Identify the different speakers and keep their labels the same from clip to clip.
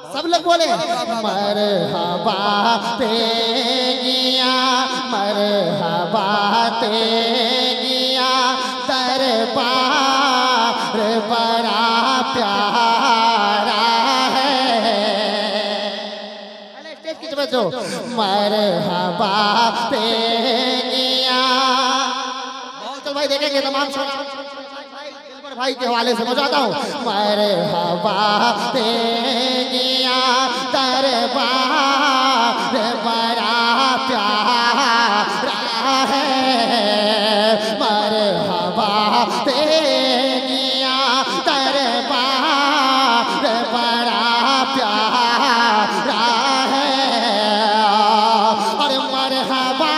Speaker 1: सब लोग बोले मरहबा तेगिया, मरहबा तेगिया, दरबार बड़ा प्यारा है। स्टेज की तरफ जो मरहबा तेगिया, चल भाई देखेंगे तमाम भाई के हवाले से बजाता हूँ। मरहबा तेगिया, दरबार बड़ा प्यारा है। मरहबा तेगिया, दरबार बड़ा प्यारा है। और मरहबा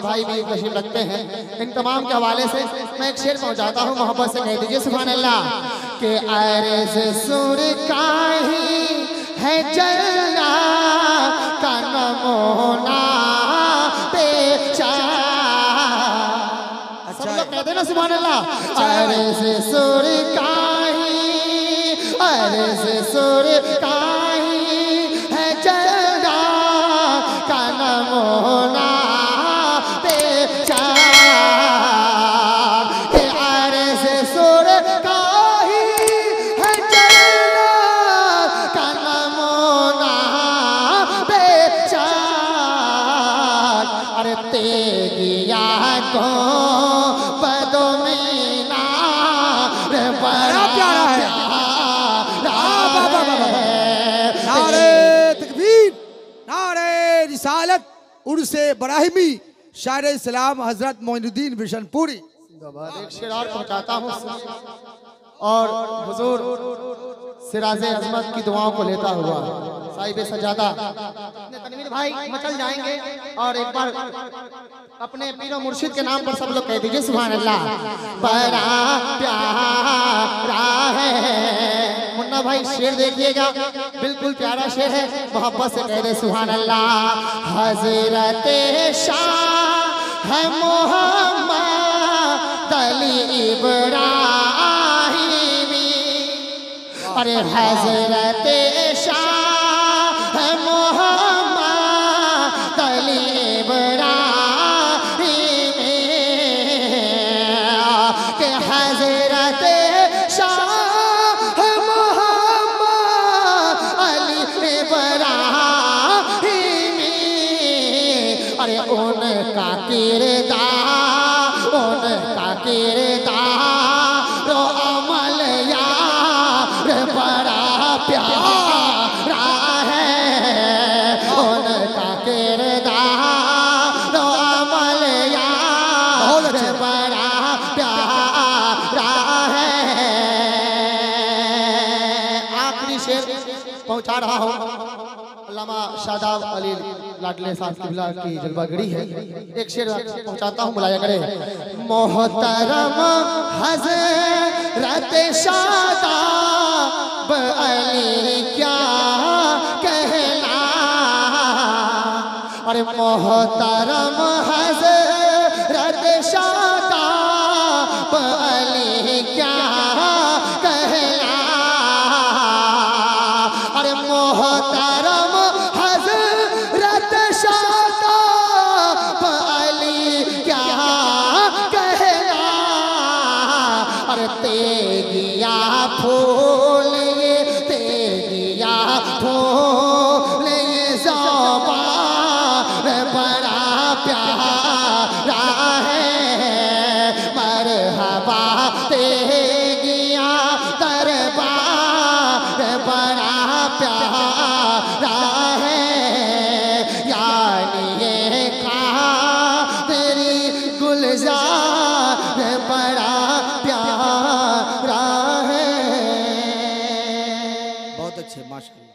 Speaker 1: भाई भी तशरीफ रखते हैं। इन तमाम के हवाले से मैं एक शेर पहुंचाता हूँ, मोहब्बत से कह दीजिए सुभान अल्लाह। के अर्ज़ सुर का ही है जलना का नमूना पेशा। सब लोग कहते हैं ना सुभान अल्लाह। अर्ज़ सुर का ही, अर्ज़ सुर का ही है जलना का नमूना।
Speaker 2: उर्से बराहिमी शायर इस्लाम हजरत मोइनुद्दीन बिशनपुरी।
Speaker 1: एक शेर और पहुंचाता हूँ और हुजूर सिराजे अजमत की दुआओं को लेता हुआ साहिब सजादा तनवीर भाई मचल जाएंगे। और एक बार अपने पीरो मुर्शिद के नाम पर सब लोग कह दीजिए सुभान अल्लाह। बड़ा प्यारा है। मुन्ना भाई शेर देखिएगा, बिल्कुल प्यारा शेर है, मोहब्बत से कह दे सुभान अल्लाह। हजरत शाह है मोहम्मद अली इब्राहिमी। अरे हजरत शाह है मोहम्मद अली इब्राहिमी। के हजरत शाह उनका किरदार, उनका किरदार रो अमल यार बड़ा प्यारा है। उनका किरदार रो अमल यार बड़ा प्यारा है। आखिरी शेर पहुंचा रहा हूँ। अल्लामा शादाब अली लाडले साहब की जलवागरी है। एक शेर पहुंचाता हूँ, बुलाया करे। मोहतरम हज़रत शादाब अली क्या कहना। अरे मोहतरम हज़रत शादाब अली क्या कहना। अरे मोहतरम हज़रत शादाब अली क्या कहना। अरे तेगिया फूल ये, तेगिया फूल ये ज़बान बड़ा प्यारा है। मरहबा प्यारा है, यानी ये कादरी गुलजार बड़ा प्यारा है।
Speaker 2: बहुत अच्छे, माशाल्लाह।